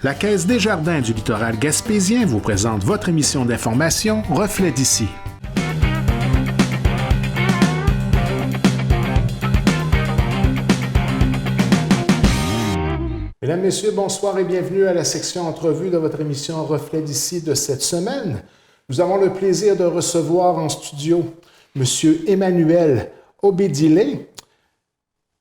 La Caisse des Jardins du littoral gaspésien vous présente votre émission d'information Reflet d'ici. Mesdames, Messieurs, bonsoir et bienvenue à la section entrevue de votre émission Reflet d'ici de cette semaine. Nous avons le plaisir de recevoir en studio M. Emmanuel Obédilé,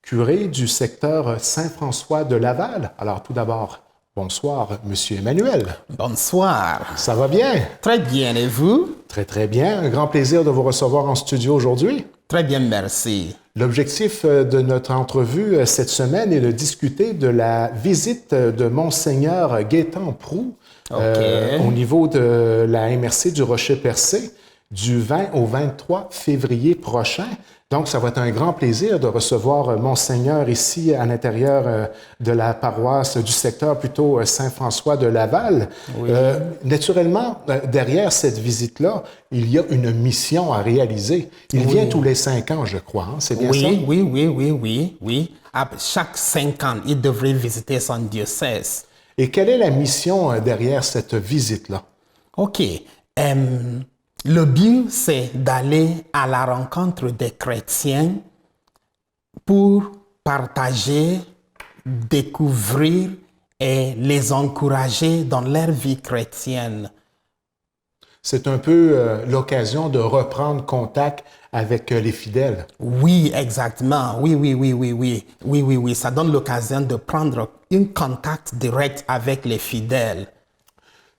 curé du secteur Saint-François de Laval. Alors tout d'abord, bonsoir, Monsieur Emmanuel. Bonsoir. Ça va bien? Très bien, et vous? Très, très bien. Un grand plaisir de vous recevoir en studio aujourd'hui. Très bien, merci. L'objectif de notre entrevue cette semaine est de discuter de la visite de Monseigneur Gaétan Proulx au niveau de la MRC du Rocher-Percé du 20 au 23 février prochain. Donc, ça va être un grand plaisir de recevoir Monseigneur ici à l'intérieur de la paroisse, du secteur plutôt Saint-François de Laval. Oui. Naturellement, derrière cette visite-là, il y a une mission à réaliser. Il vient tous les 5 ans, je crois. Hein? C'est bien ça? Oui. À chaque 5 ans, il devrait visiter son diocèse. Et quelle est la mission derrière cette visite-là? OK. Le but, c'est d'aller à la rencontre des chrétiens pour partager, découvrir et les encourager dans leur vie chrétienne. C'est un peu l'occasion de reprendre contact avec les fidèles. Oui, exactement. Oui. Ça donne l'occasion de prendre un contact direct avec les fidèles.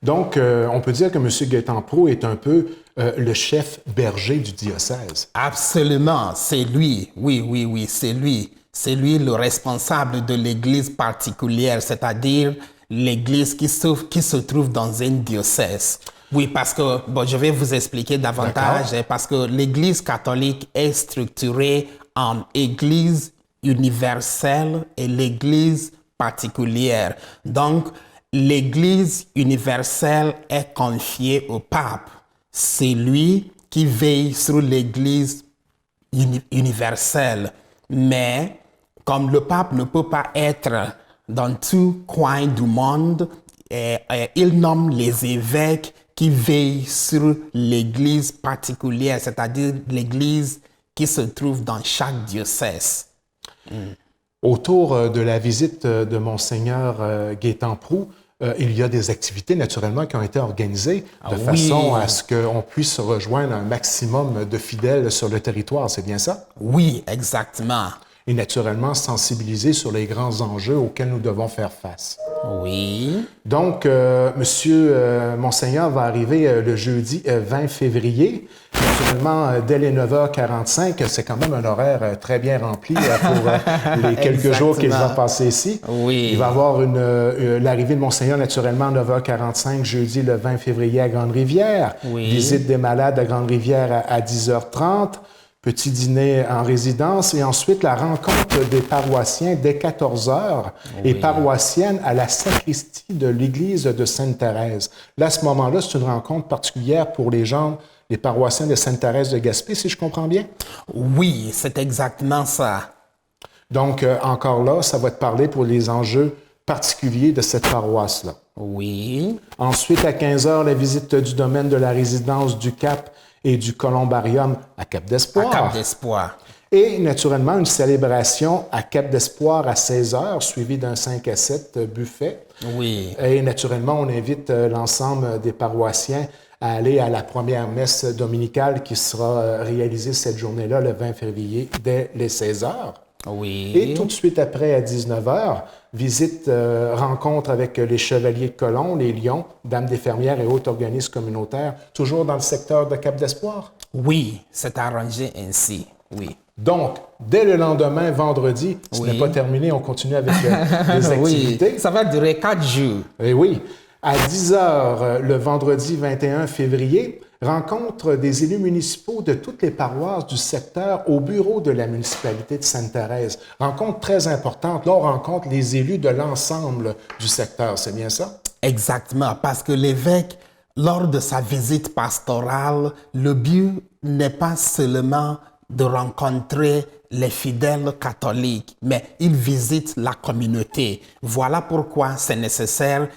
Donc, on peut dire que M. Gaétan Proulx est un peu le chef berger du diocèse. Absolument, c'est lui. Oui, c'est lui. C'est lui le responsable de l'église particulière, c'est-à-dire l'église qui se trouve dans un diocèse. Oui, parce que, je vais vous expliquer davantage, parce que l'église catholique est structurée en église universelle et l'église particulière. Donc, l'Église universelle est confiée au pape. C'est lui qui veille sur l'Église universelle. Mais comme le pape ne peut pas être dans tout coin du monde, il nomme les évêques qui veillent sur l'Église particulière, c'est-à-dire l'Église qui se trouve dans chaque diocèse. Autour de la visite de Monseigneur Gaétan Proulx, il y a des activités naturellement qui ont été organisées de façon à ce qu'on puisse rejoindre un maximum de fidèles sur le territoire, c'est bien ça? Oui, exactement. Et naturellement sensibiliser sur les grands enjeux auxquels nous devons faire face. Oui. Donc, Monseigneur va arriver le jeudi 20 février. Naturellement, dès les 9h45, c'est quand même un horaire très bien rempli pour les quelques jours qu'il va passer ici. Oui. Il va avoir l'arrivée de Monseigneur, naturellement, 9h45, jeudi le 20 février à Grande-Rivière. Oui. Visite des malades à Grande-Rivière à 10h30. Petit dîner en résidence et ensuite la rencontre des paroissiens dès 14h et paroissiennes à la sacristie de l'église de Sainte-Thérèse. Là, à ce moment-là, c'est une rencontre particulière pour les paroissiens de Sainte-Thérèse de Gaspé, si je comprends bien? Oui, c'est exactement ça. Donc, encore là, ça va te parler pour les enjeux particuliers de cette paroisse-là. Oui. Ensuite, à 15h, la visite du domaine de la résidence du Cap et du columbarium à Cap-d'Espoir. À Cap-d'Espoir. Et naturellement, une célébration à Cap-d'Espoir à 16h, suivie d'un 5 à 7 buffet. Oui. Et naturellement, on invite l'ensemble des paroissiens à aller à la première messe dominicale qui sera réalisée cette journée-là, le 20 février, dès les 16h. Oui. Et tout de suite après, à 19h, visite, rencontre avec les Chevaliers de Colomb, les Lions, Dames des Fermières et autres organismes communautaires, toujours dans le secteur de Cap-d'Espoir? Oui, c'est arrangé ainsi, oui. Donc, dès le lendemain, vendredi, ce n'est pas terminé, on continue avec les activités. Oui, ça va durer 4 jours. Et oui. À 10h, le vendredi 21 février, rencontre des élus municipaux de toutes les paroisses du secteur au bureau de la municipalité de Sainte-Thérèse. Rencontre très importante. Là, on rencontre les élus de l'ensemble du secteur. C'est bien ça? Exactement, parce que l'évêque, lors de sa visite pastorale, le but n'est pas seulement de rencontrer les fidèles catholiques, mais il visite la communauté. Voilà pourquoi c'est nécessaire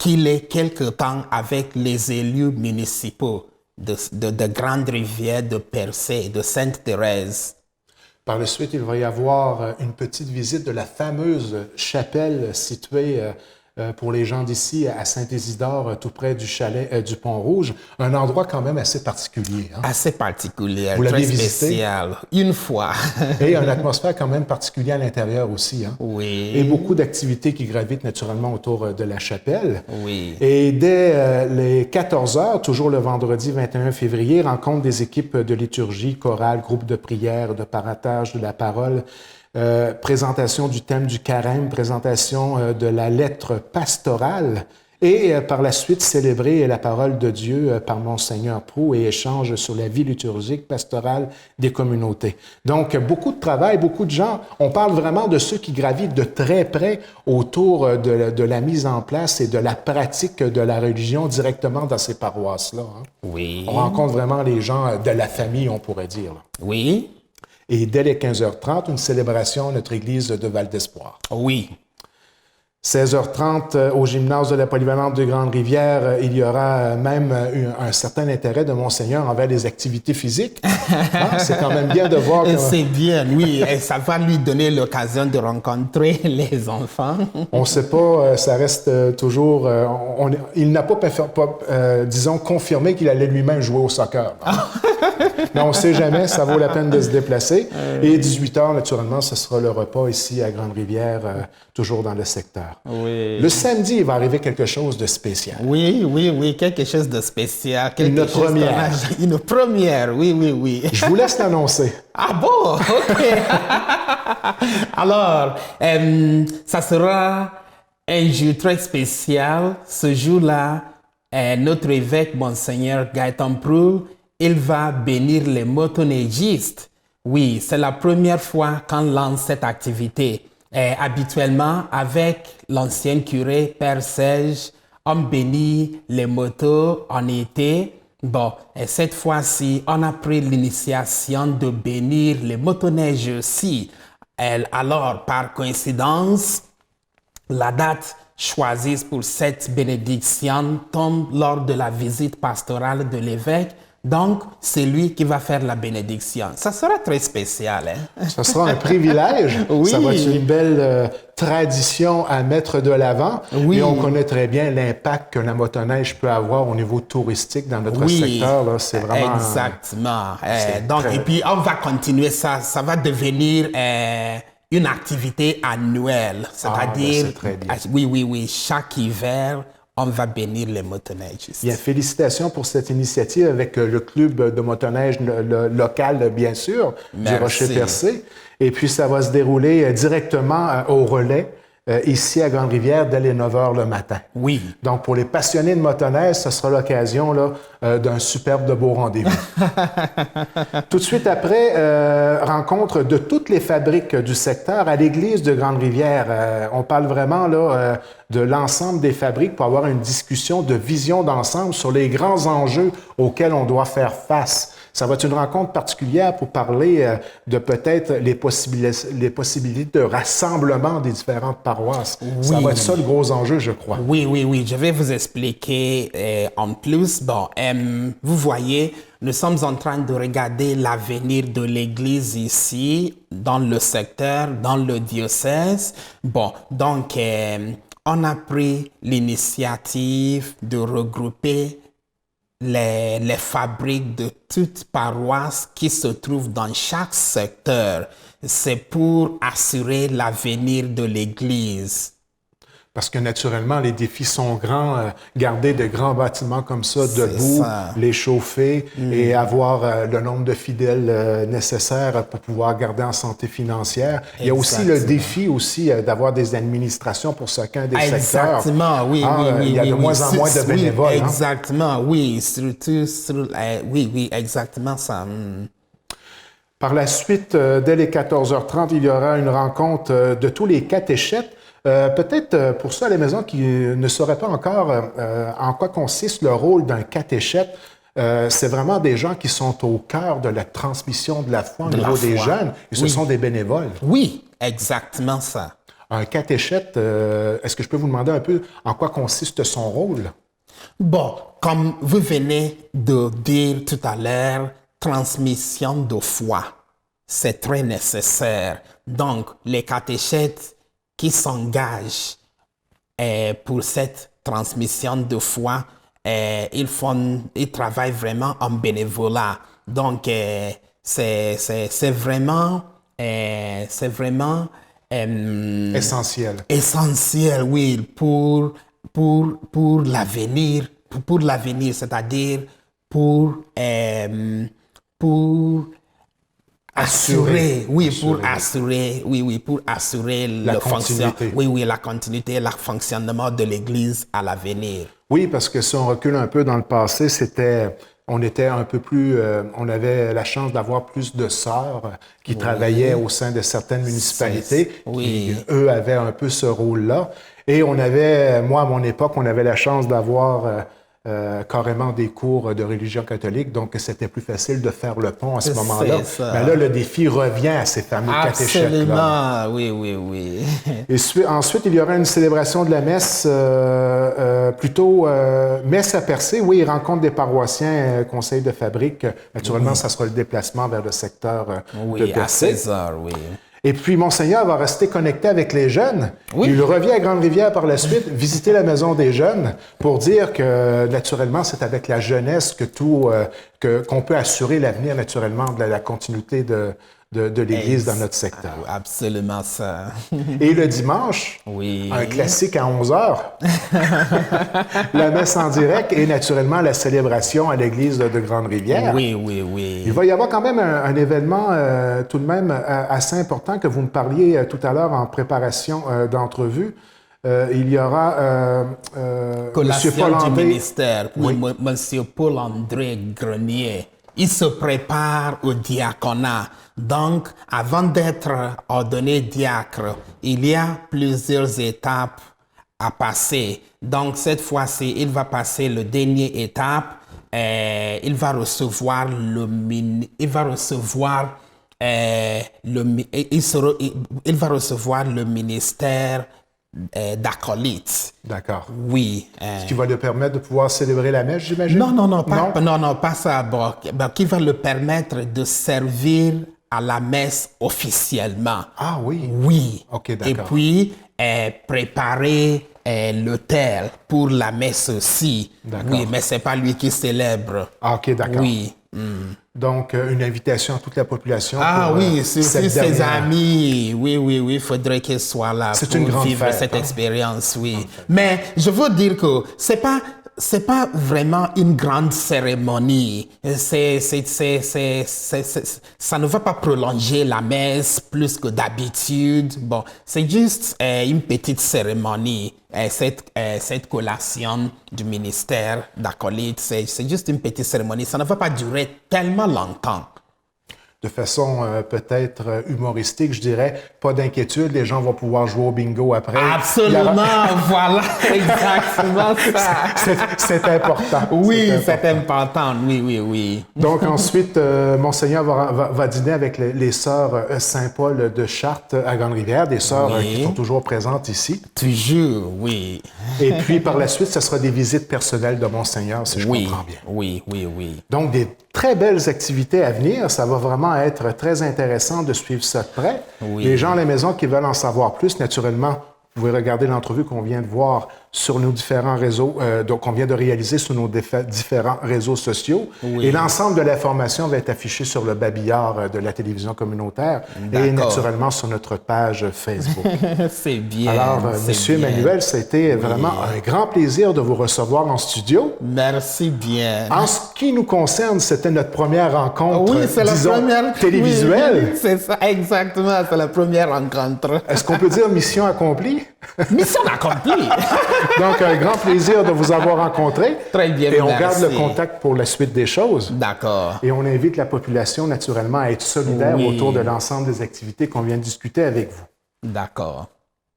qu'il ait quelque temps avec les élus municipaux de Grande-Rivière, de Percé, de Sainte-Thérèse. Par la suite, il va y avoir une petite visite de la fameuse chapelle située pour les gens d'ici à Saint-Isidore, tout près du chalet du Pont-Rouge. Un endroit quand même assez particulier. Hein? Assez particulier, Vous très l'avez spécial. Une fois. Et une atmosphère quand même particulière à l'intérieur aussi. Hein? Oui. Et beaucoup d'activités qui gravitent naturellement autour de la chapelle. Oui. Et dès les 14 heures, toujours le vendredi 21 février, rencontre des équipes de liturgie, chorale, groupe de prière, de paratage de la parole, présentation du thème du carême, présentation de la lettre pastorale et par la suite célébrer la parole de Dieu par Monseigneur Proulx et échange sur la vie liturgique pastorale des communautés. Donc, beaucoup de travail, beaucoup de gens. On parle vraiment de ceux qui gravitent de très près autour de la mise en place et de la pratique de la religion directement dans ces paroisses-là. Hein. Oui. On rencontre vraiment les gens de la famille, on pourrait dire. Là. Oui. Et dès les 15h30, une célébration à notre église de Val d'Espoir. Oui. 16h30, au gymnase de la Polyvalente de Grande-Rivière, il y aura même un certain intérêt de Monseigneur envers les activités physiques. Ah, c'est quand même bien de voir que... C'est bien, oui. Et ça va lui donner l'occasion de rencontrer les enfants. On ne sait pas, ça reste toujours... il n'a pas, disons, confirmé qu'il allait lui-même jouer au soccer. Mais on ne sait jamais, ça vaut la peine de se déplacer. Et 18h, naturellement, ce sera le repas ici à Grande-Rivière, toujours dans le secteur. Oui. Le samedi, il va arriver quelque chose de spécial. Oui, oui, oui, quelque chose de spécial. Une première. Une première, oui, oui, oui. Je vous laisse l'annoncer. Ah bon? OK. Alors, ça sera un jour très spécial. Ce jour-là, notre évêque, Monseigneur Gaëtan Proulx, il va bénir les motoneigistes. Oui, c'est la première fois qu'on lance cette activité. Habituellement, avec l'ancien curé, Père Serge, on bénit les motos en été. Bon, et cette fois-ci, on a pris l'initiation de bénir les motoneiges aussi. Alors, par coïncidence, la date choisie pour cette bénédiction tombe lors de la visite pastorale de l'évêque. Donc, c'est lui qui va faire la bénédiction. Ça sera très spécial. Hein? Ça sera un privilège. Oui. Ça va être une belle tradition à mettre de l'avant. Oui. Et on connaît très bien l'impact que la motoneige peut avoir au niveau touristique dans notre secteur. Là. C'est vraiment... Exactement. Donc, et puis, on va continuer ça. Ça va devenir... une activité annuelle. C'est-à-dire... c'est très bien. Oui, oui, oui. Chaque hiver... on va bénir les motoneigistes. Bien, félicitations pour cette initiative avec le club de motoneige local, bien sûr, Merci. du Rocher-Percé. Et puis, ça va se dérouler directement au relais, ici à Grande-Rivière, dès les 9 h le matin. Oui. Donc, pour les passionnés de motoneige, ce sera l'occasion là, d'un superbe de beau rendez-vous. Tout de suite après, rencontre de toutes les fabriques du secteur à l'église de Grande-Rivière. On parle vraiment là, de l'ensemble des fabriques pour avoir une discussion de vision d'ensemble sur les grands enjeux auxquels on doit faire face. Ça va être une rencontre particulière pour parler de peut-être les possibilités de rassemblement des différentes paroisses. Oui. Ça va être ça le gros enjeu, je crois. Oui, oui, oui. Je vais vous expliquer en plus. Bon, vous voyez, nous sommes en train de regarder l'avenir de l'Église ici, dans le secteur, dans le diocèse. Bon, donc, on a pris l'initiative de regrouper les fabriques de toutes paroisses qui se trouvent dans chaque secteur. C'est pour assurer l'avenir de l'Église. Parce que naturellement, les défis sont grands. Garder de grands bâtiments comme ça debout, les chauffer et avoir le nombre de fidèles nécessaires pour pouvoir garder en santé financière. Exactement. Il y a aussi le défi aussi d'avoir des administrations pour chacun des secteurs. Exactement, oui, oui. Il y a de moins en moins de bénévoles. Exactement, oui. Surtout, oui, exactement ça. Par la suite, dès les 14h30, il y aura une rencontre de tous les catéchètes. Peut-être pour ceux à la maison qui ne sauraient pas encore en quoi consiste le rôle d'un catéchète, c'est vraiment des gens qui sont au cœur de la transmission de la foi au niveau des jeunes et ce sont des bénévoles. Oui, exactement ça. un catéchète, est-ce que je peux vous demander un peu en quoi consiste son rôle? Bon, comme vous venez de dire tout à l'heure, transmission de foi, c'est très nécessaire. Donc, les catéchètes qui s'engagent pour cette transmission de foi, ils travaillent vraiment en bénévolat. Donc, c'est vraiment Essentiel. Essentiel, oui, pour l'avenir, c'est-à-dire pour assurer La continuité. la continuité, le fonctionnement de l'Église à l'avenir. Oui, parce que si on recule un peu dans le passé, on était un peu plus, on avait la chance d'avoir plus de sœurs qui travaillaient au sein de certaines municipalités, qui, eux, avaient un peu ce rôle-là. Et on avait, moi, à mon époque, on avait la chance d'avoir carrément des cours de religion catholique, donc c'était plus facile de faire le pont à ce moment-là. Mais là, le défi revient à ces fameux catéchètes-là. Oui. Et ensuite, il y aura une célébration de la messe, plutôt messe à percer. Oui, il rencontre des paroissiens, conseil de fabrique. Naturellement, ça sera le déplacement vers le secteur de Percé. À 16 heures, oui. Et puis, Monseigneur va rester connecté avec les jeunes. Oui. Il revient à Grande-Rivière par la suite, visiter la maison des jeunes pour dire que, naturellement, c'est avec la jeunesse qu'on peut assurer l'avenir, naturellement, de la continuité de l'Église dans notre secteur. Absolument ça. Et le dimanche, un classique à 11h, la messe en direct et naturellement la célébration à l'Église de Grande-Rivière. Oui. Il va y avoir quand même un événement tout de même assez important que vous me parliez tout à l'heure en préparation d'entrevue. Il y aura Collation Paul André, du ministère pour M. Paul-André Grenier. Il se prépare au diaconat. Donc, avant d'être ordonné diacre, il y a plusieurs étapes à passer. Donc, cette fois-ci, il va passer le dernier étape. Il va recevoir le ministère d'acolyte. D'accord. Oui. Ce qui va lui permettre de pouvoir célébrer la messe, j'imagine? Non, pas ça. Bon, qui va le permettre de servir à la messe officiellement. Ah oui? Oui. OK, d'accord. Et puis, préparer l'autel pour la messe aussi. D'accord. Oui, mais c'est pas lui qui célèbre. Ah, OK, d'accord. Oui. Donc, une invitation à toute la population. Oui, c'est ses amis. Oui, il faudrait qu'ils soient là pour vivre cette expérience, oui. Mais je veux dire que c'est pas vraiment une grande cérémonie. Ça ne va pas prolonger la messe plus que d'habitude. Bon, c'est juste une petite cérémonie. Cette collation du ministère d'acolyte, c'est juste une petite cérémonie. Ça ne va pas durer tellement longtemps. De façon peut-être humoristique, je dirais, pas d'inquiétude, les gens vont pouvoir jouer au bingo après. Absolument, voilà, exactement ça. C'est important. Oui, c'est important, oui. Donc ensuite, Monseigneur va dîner avec les sœurs Saint-Paul de Chartres à Grande-Rivière, des sœurs qui sont toujours présentes ici. Toujours, oui. Et puis par la suite, ce sera des visites personnelles de Monseigneur, si je comprends bien. Oui. Donc des très belles activités à venir, ça va vraiment être très intéressant de suivre ça de près. Oui. Les gens à la maison qui veulent en savoir plus, naturellement, vous pouvez regarder l'entrevue qu'on vient de voir sur nos différents réseaux, donc on vient de réaliser sur nos différents réseaux sociaux. Oui. Et l'ensemble de l'information va être affiché sur le babillard de la télévision communautaire et naturellement sur notre page Facebook. C'est bien. Alors, Monsieur Emmanuel, ça a été vraiment un grand plaisir de vous recevoir en studio. Merci bien. En ce qui nous concerne, c'était notre première rencontre, disons, télévisuelle. Oui, c'est ça, exactement, c'est la première rencontre. Est-ce qu'on peut dire mission accomplie? Mission accomplie! Donc, un grand plaisir de vous avoir rencontré. Très bien, et on garde le contact pour la suite des choses. D'accord. Et on invite la population, naturellement, à être solidaire autour de l'ensemble des activités qu'on vient de discuter avec vous. D'accord.